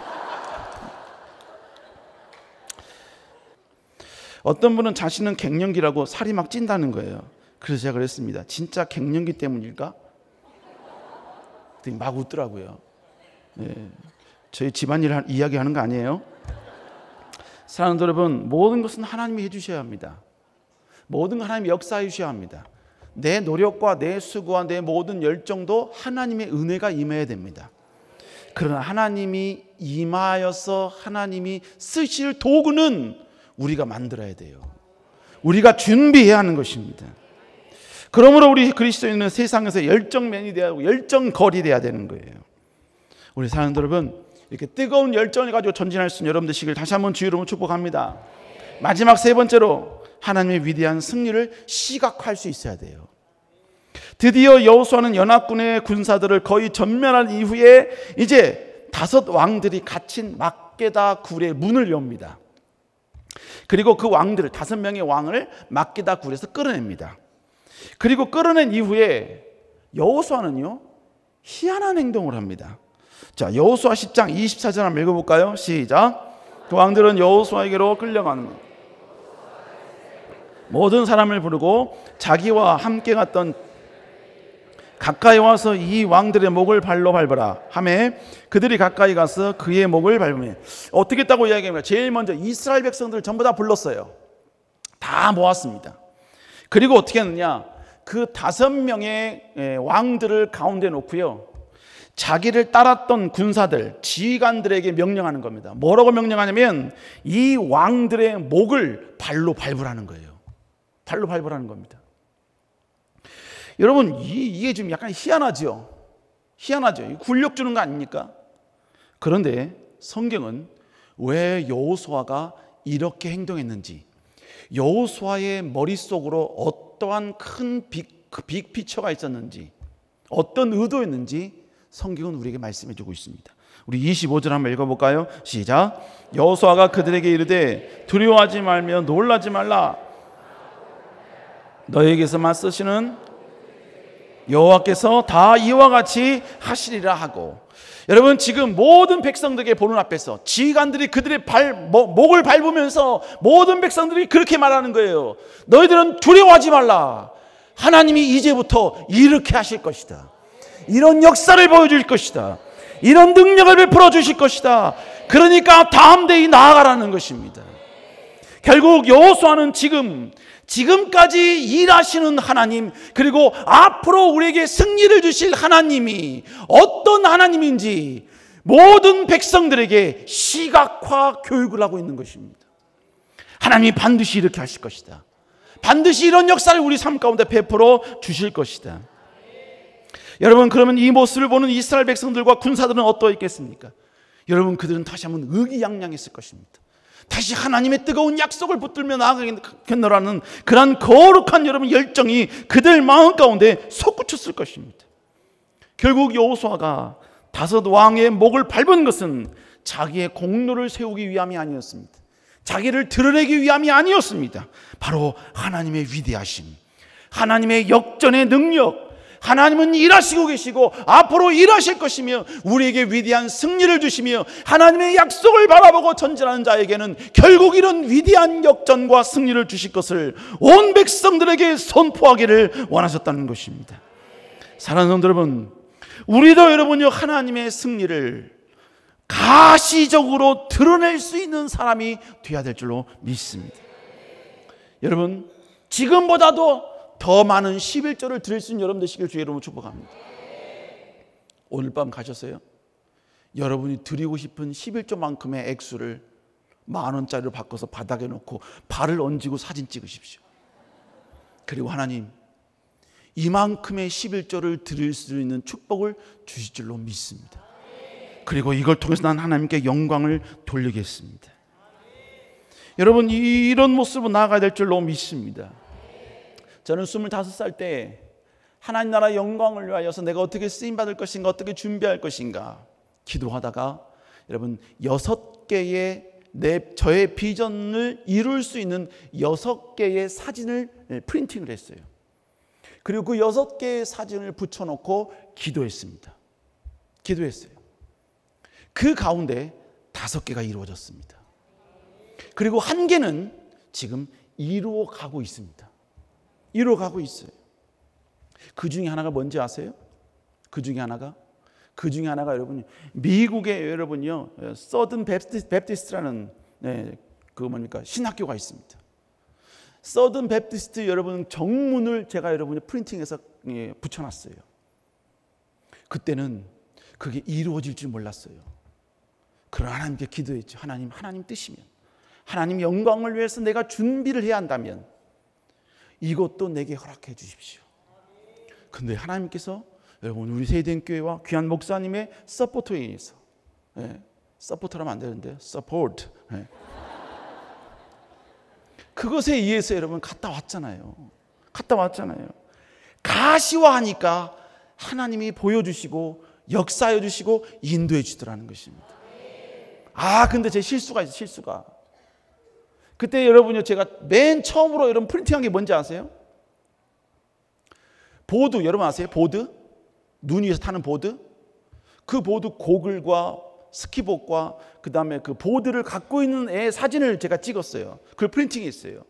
어떤 분은 자신은 갱년기라고 살이 막 찐다는 거예요. 그래서 제가 그랬습니다. 진짜 갱년기 때문일까? 막 웃더라고요. 네. 저희 집안일 이야기하는 거 아니에요? 사랑하는 여러분, 모든 것은 하나님이 해주셔야 합니다. 모든 건 하나님이 역사해 주셔야 합니다. 내 노력과 내 수고와 내 모든 열정도 하나님의 은혜가 임해야 됩니다. 그러나 하나님이 임하여서 하나님이 쓰실 도구는 우리가 만들어야 돼요. 우리가 준비해야 하는 것입니다. 그러므로 우리 그리스도인은 세상에서 열정맨이 되어야 하고 열정걸이 되어야 되는 거예요. 우리 사랑하는 여러분, 이렇게 뜨거운 열정을 가지고 전진할 수 있는 여러분 되시길 다시 한번 주의 이름으로 축복합니다. 마지막 세 번째로 하나님의 위대한 승리를 시각화할 수 있어야 돼요. 드디어 여호수아는 연합군의 군사들을 거의 전멸한 이후에 이제 5 왕들이 갇힌 막게다 굴의 문을 엽니다. 그리고 그 왕들을 5명의 왕을 막게다 굴에서 끌어냅니다. 그리고 끌어낸 이후에 여호수아는요 희한한 행동을 합니다. 자, 여호수아 10장 24절 한번 읽어볼까요? 시작. 그 왕들은 여호수아에게로 끌려가는 모든 사람을 부르고 자기와 함께 갔던 가까이 와서 이 왕들의 목을 발로 밟으라 하매 그들이 가까이 가서 그의 목을 밟으며 어떻게 했다고 이야기합니다. 제일 먼저 이스라엘 백성들을 전부 다 불렀어요. 다 모았습니다. 그리고 어떻게 했느냐, 그 5명의 왕들을 가운데 놓고요 자기를 따랐던 군사들, 지휘관들에게 명령하는 겁니다. 뭐라고 명령하냐면 이 왕들의 목을 발로 밟으라는 거예요. 발로 밟으라는 겁니다. 여러분 이게 좀 약간 희한하죠. 희한하죠. 굴력 주는 거 아닙니까? 그런데 성경은 왜 여호수아가 이렇게 행동했는지, 여호수아의 머릿속으로 어떠한 큰 빅피처가 있었는지, 어떤 의도였는지 성경은 우리에게 말씀해 주고 있습니다. 우리 25절 한번 읽어볼까요? 시작. 여호수아가 그들에게 이르되 두려워하지 말며 놀라지 말라. 너에게서 맞서시는 여호와께서 다 이와 같이 하시리라 하고, 여러분 지금 모든 백성들에게 보는 앞에서 지휘관들이 그들의 목을 밟으면서 모든 백성들이 그렇게 말하는 거예요. 너희들은 두려워하지 말라. 하나님이 이제부터 이렇게 하실 것이다. 이런 역사를 보여줄 것이다. 이런 능력을 베풀어 주실 것이다. 그러니까 다음 대에 나아가라는 것입니다. 결국 여호수아는 지금까지 일하시는 하나님, 그리고 앞으로 우리에게 승리를 주실 하나님이 어떤 하나님인지 모든 백성들에게 시각화 교육을 하고 있는 것입니다. 하나님이 반드시 이렇게 하실 것이다. 반드시 이런 역사를 우리 삶 가운데 베풀어 주실 것이다. 여러분, 그러면 이 모습을 보는 이스라엘 백성들과 군사들은 어떠했겠습니까? 여러분, 그들은 다시 한번 의기양양했을 것입니다. 다시 하나님의 뜨거운 약속을 붙들며 나아가겠노라는 그런 거룩한 여러분 열정이 그들 마음 가운데 솟구쳤을 것입니다. 결국 여호수아가 5 왕의 목을 밟은 것은 자기의 공로를 세우기 위함이 아니었습니다. 자기를 드러내기 위함이 아니었습니다. 바로 하나님의 위대하심, 하나님의 역전의 능력, 하나님은 일하시고 계시고 앞으로 일하실 것이며 우리에게 위대한 승리를 주시며 하나님의 약속을 바라보고 전진하는 자에게는 결국 이런 위대한 역전과 승리를 주실 것을 온 백성들에게 선포하기를 원하셨다는 것입니다. 사랑하는 성도 여러분, 우리도 여러분요 하나님의 승리를 가시적으로 드러낼 수 있는 사람이 되어야 될 줄로 믿습니다. 여러분, 지금보다도 더 많은 11조를 드릴 수 있는 여러분 되시길 주의 이름으로 축복합니다. 오늘 밤 가셨어요? 여러분이 드리고 싶은 11조만큼의 액수를 10,000원짜리로 바꿔서 바닥에 놓고 발을 얹고 사진 찍으십시오. 그리고 하나님, 이만큼의 11조를 드릴 수 있는 축복을 주실 줄로 믿습니다. 그리고 이걸 통해서 난 하나님께 영광을 돌리겠습니다. 여러분, 이런 모습으로 나아가야 될 줄로 믿습니다. 저는 25살 때 하나님 나라 영광을 위하여서 내가 어떻게 쓰임받을 것인가, 어떻게 준비할 것인가 기도하다가 여러분 6개의 저의 비전을 이룰 수 있는 6개의 사진을 프린팅을 했어요. 그리고 그 6개의 사진을 붙여놓고 기도했습니다. 그 가운데 5개가 이루어졌습니다. 그리고 1개는 지금 이루어가고 있습니다. 그 중에 하나가 뭔지 아세요? 그 중에 하나가 여러분 미국에 여러분요 서든 베프티스트라는 신학교가 있습니다. 서든 베프티스트 여러분 정문을 제가 여러분이 프린팅해서 붙여놨어요. 그때는 그게 이루어질 줄 몰랐어요. 그러나 하나님께 기도했죠. 하나님 뜻이면, 하나님 영광을 위해서 내가 준비를 해야 한다면 이것도 내게 허락해 주십시오. 근데 하나님께서 여러분 우리 세대교회와 귀한 목사님의 서포트에 의해서 서포터라면 안 되는데 서포트. 네. 그것에 의해서 여러분 갔다 왔잖아요. 갔다 왔잖아요. 가시화하니까 하나님이 보여주시고 역사해 주시고 인도해 주더라는 것입니다. 근데 제 실수가 있어요. 실수가. 그때 여러분요, 제가 맨 처음으로 여러분 프린팅한 게 뭔지 아세요? 보드, 여러분 아세요? 보드? 눈 위에서 타는 보드? 그 보드 고글과 스키복과 그 다음에 그 보드를 갖고 있는 애 사진을 제가 찍었어요. 그걸 프린팅했어요.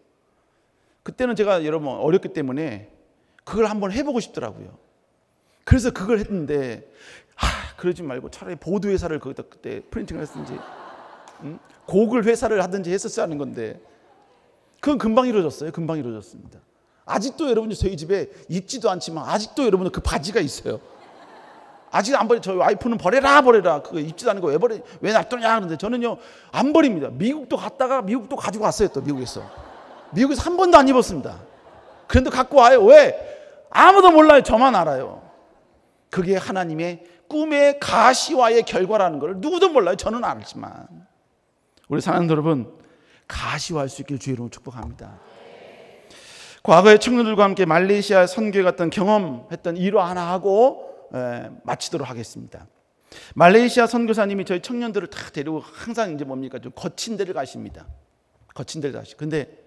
그때는 제가 여러분 어렸기 때문에 그걸 한번 해보고 싶더라고요. 그래서 그걸 했는데 그러지 말고 차라리 보드 회사를 거기다 그때 프린팅을 했든지 고글 회사를 하든지 했었어야 하는 건데 그건 금방 이루어졌어요. 금방 이루어졌습니다. 아직도 여러분이 저희 집에 입지도 않지만 아직도 여러분은 그 바지가 있어요. 아직 안 버려. 저희 와이프는 버려라 그거 입지도 않은 거 왜 놔두냐 그러는데 저는요 안 버립니다. 미국도 갔다가 미국도 가지고 왔어요. 또 미국에서 한 번도 안 입었습니다. 그런데 갖고 와요. 왜? 아무도 몰라요. 저만 알아요. 그게 하나님의 꿈의 가시화의 결과라는 걸 누구도 몰라요. 저는 알지만 우리 사랑하는 여러분, 가시화할 수 있길 주의 이름으로 축복합니다. 과거에 청년들과 함께 말레이시아 선교에 갔던 경험했던 일화 하나 하고 마치도록 하겠습니다. 말레이시아 선교사님이 저희 청년들을 다 데리고 항상 이제 뭡니까? 좀 거친 데를 가십니다. 거친 데를 가시. 근데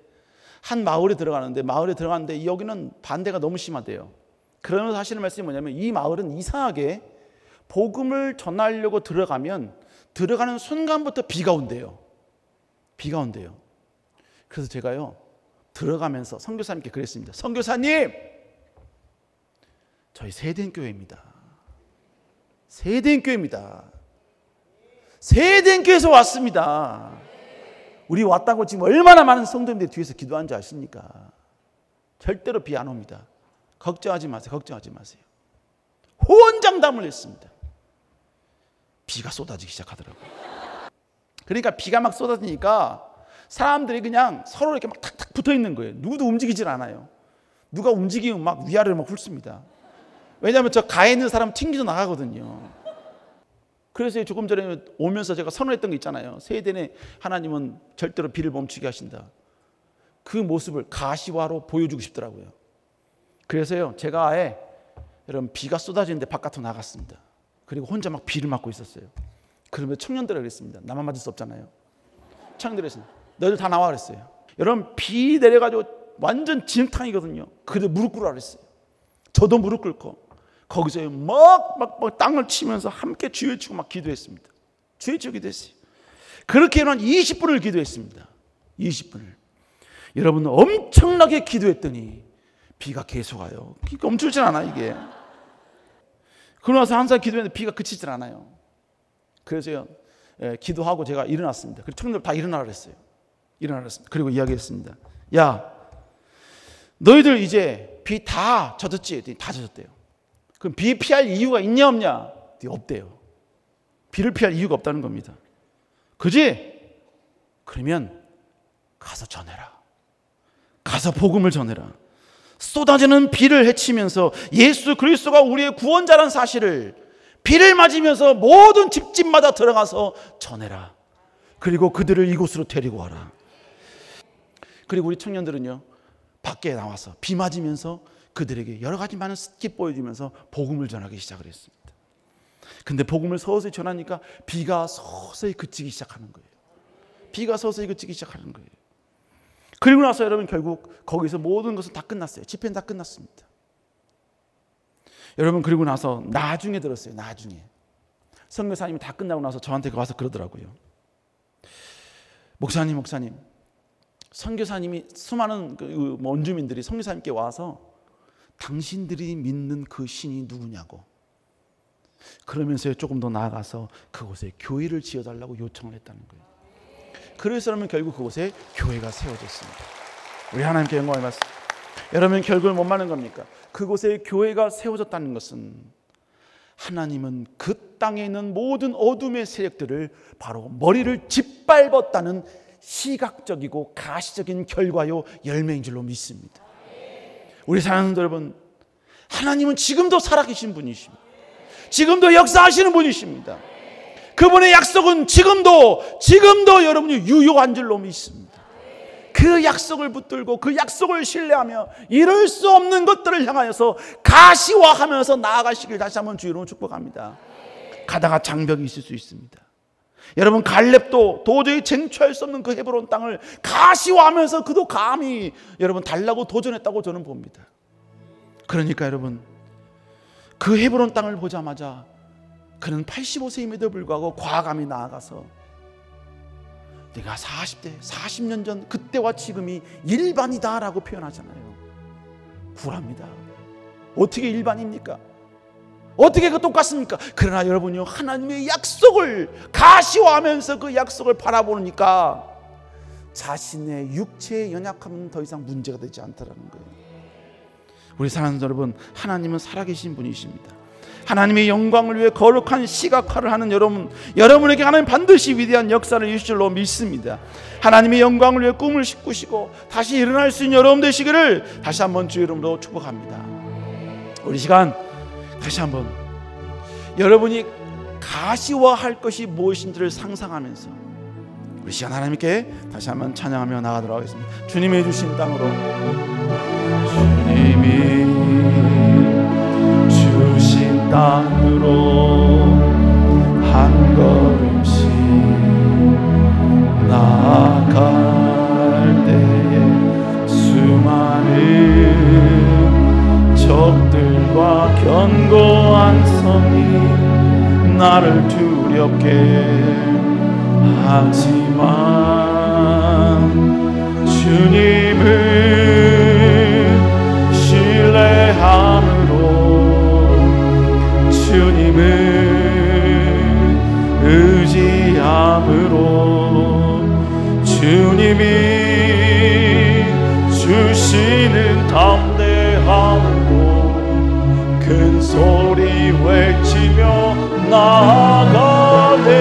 한 마을에 들어가는데 여기는 반대가 너무 심하대요. 그러면서 하시는 말씀이 뭐냐면 이 마을은 이상하게 복음을 전하려고 들어가면 들어가는 순간부터 비가 온대요. 비가 온대요. 그래서 제가요 들어가면서 선교사님께 그랬습니다. 선교사님, 저희 세덴교회입니다. 세덴교회입니다. 세덴교회에서 왔습니다. 우리 왔다고 지금 얼마나 많은 성도님들이 뒤에서 기도하는지 아십니까? 절대로 비 안 옵니다. 걱정하지 마세요. 걱정하지 마세요. 호언장담을 했습니다. 비가 쏟아지기 시작하더라고요. 그러니까 비가 막 쏟아지니까 사람들이 그냥 서로 이렇게 막 탁탁 붙어 있는 거예요. 누구도 움직이질 않아요. 누가 움직이면 막 위아래로 막 훑습니다. 왜냐하면 저 가에 있는 사람 튕기져 나가거든요. 그래서 조금 전에 오면서 제가 선언했던 게 있잖아요. 세대내 하나님은 절대로 비를 멈추게 하신다. 그 모습을 가시화로 보여주고 싶더라고요. 그래서요 제가 아예 여러분 비가 쏟아지는데 바깥으로 나갔습니다. 그리고 혼자 막 비를 맞고 있었어요. 그러면 청년들이 그랬습니다. 나만 맞을 수 없잖아요. 청년들이 그랬습니다. 너희들 다 나와 그랬어요. 여러분 비 내려가지고 완전 진흙탕이거든요. 그래도 무릎 꿇으라 그랬어요. 저도 무릎 꿇고 거기서 막 땅을 치면서 함께 주여 치고 막 기도했습니다. 주여 치고 기도했어요. 그렇게 한 20분을 기도했습니다. 20분을. 여러분 엄청나게 기도했더니 비가 계속 와요. 멈추질 않아 이게. 그러고 나서 항상 기도했는데 비가 그치질 않아요. 그래서요 기도하고 제가 일어났습니다. 그리고 청년들 다 일어나라 그랬어요. 일어나랬습니다. 그리고 이야기했습니다. 야, 너희들 이제 비 다 젖었지? 다 젖었대요. 그럼 비 피할 이유가 있냐 없냐? 없대요. 비를 피할 이유가 없다는 겁니다. 그지? 그러면 가서 전해라. 가서 복음을 전해라. 쏟아지는 비를 헤치면서 예수 그리스도가 우리의 구원자라는 사실을 비를 맞으면서 모든 집집마다 들어가서 전해라. 그리고 그들을 이곳으로 데리고 와라. 그리고 우리 청년들은요 밖에 나와서 비 맞으면서 그들에게 여러 가지 많은 스킵 보여주면서 복음을 전하기 시작을 했습니다. 근데 복음을 서서히 전하니까 비가 서서히 그치기 시작하는 거예요. 비가 서서히 그치기 시작하는 거예요. 그리고 나서 여러분 결국 거기서 모든 것은 다 끝났어요. 집회는 다 끝났습니다. 여러분 그리고 나서 나중에 들었어요. 나중에 선교사님이 다 끝나고 나서 저한테 와서 그러더라고요. 목사님 선교사님이 수많은 원주민들이 선교사님께 와서 당신들이 믿는 그 신이 누구냐고 그러면서 조금 더 나아가서 그곳에 교회를 지어달라고 요청을 했다는 거예요. 그래서 여러분 결국 그곳에 교회가 세워졌습니다. 우리 하나님께 영광을 받습니다. 여러분 결국은 못 마는 겁니까? 그곳에 교회가 세워졌다는 것은 하나님은 그 땅에 있는 모든 어둠의 세력들을 바로 머리를 짓밟았다는 시각적이고 가시적인 결과요 열매인 줄로 믿습니다. 우리 사랑하는 여러분, 하나님은 지금도 살아계신 분이십니다. 지금도 역사하시는 분이십니다. 그분의 약속은 지금도 여러분이 유효한 줄로 믿습니다. 그 약속을 붙들고 그 약속을 신뢰하며 이룰 수 없는 것들을 향하여서 가시화하면서 나아가시길 다시 한번 주의 이름으로 축복합니다. 가다가 장벽이 있을 수 있습니다. 여러분, 갈렙도 도저히 쟁취할 수 없는 그 헤브론 땅을 가시화하면서 그도 감히 여러분 달라고 도전했다고 저는 봅니다. 그러니까 여러분, 그 헤브론 땅을 보자마자 그는 85세임에도 불구하고 과감히 나아가서 내가 40대, 40년 전 그때와 지금이 일반이다라고 표현하잖아요. 굴합니다. 어떻게 일반입니까? 어떻게 그 똑같습니까? 그러나 여러분요, 하나님의 약속을 가시화하면서 그 약속을 바라보니까 자신의 육체의 연약함은 더 이상 문제가 되지 않다라는 거예요. 우리 사랑하는 여러분, 하나님은 살아계신 분이십니다. 하나님의 영광을 위해 거룩한 시각화를 하는 여러분에게 하나님 반드시 위대한 역사를 이루실 줄로 믿습니다. 하나님의 영광을 위해 꿈을 꾸시고 다시 일어날 수 있는 여러분 되시기를 다시 한번 주의 이름으로 축복합니다. 우리 시간 다시 한번 여러분이 가시화할 것이 무엇인지를 상상하면서 우리 시간 하나님께 다시 한번 찬양하며 나가도록 하겠습니다. 주님이 주신 땅으로, 주님이 주신 땅으로 한 걸음씩 나아갈 때에 수많은 적들과 견고한 성이 나를 두렵게 하지만 주님을 신뢰함으로, 주님을 의지함으로, 주님이 주시는 담대함으로 큰 소리 외치며 나아가네.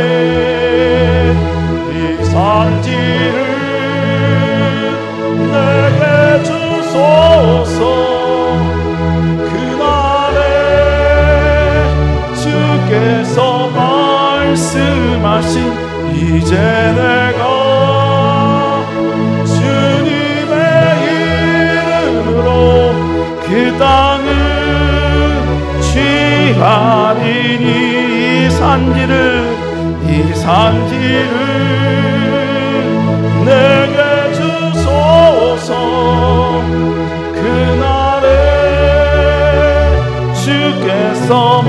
이 산지를 내게 주소서. 그날에 주께서 말씀하신 이제 내가 주님의 이름으로 그 땅을 취하리니 이 산지를 내게 주소서. 그날에 주께서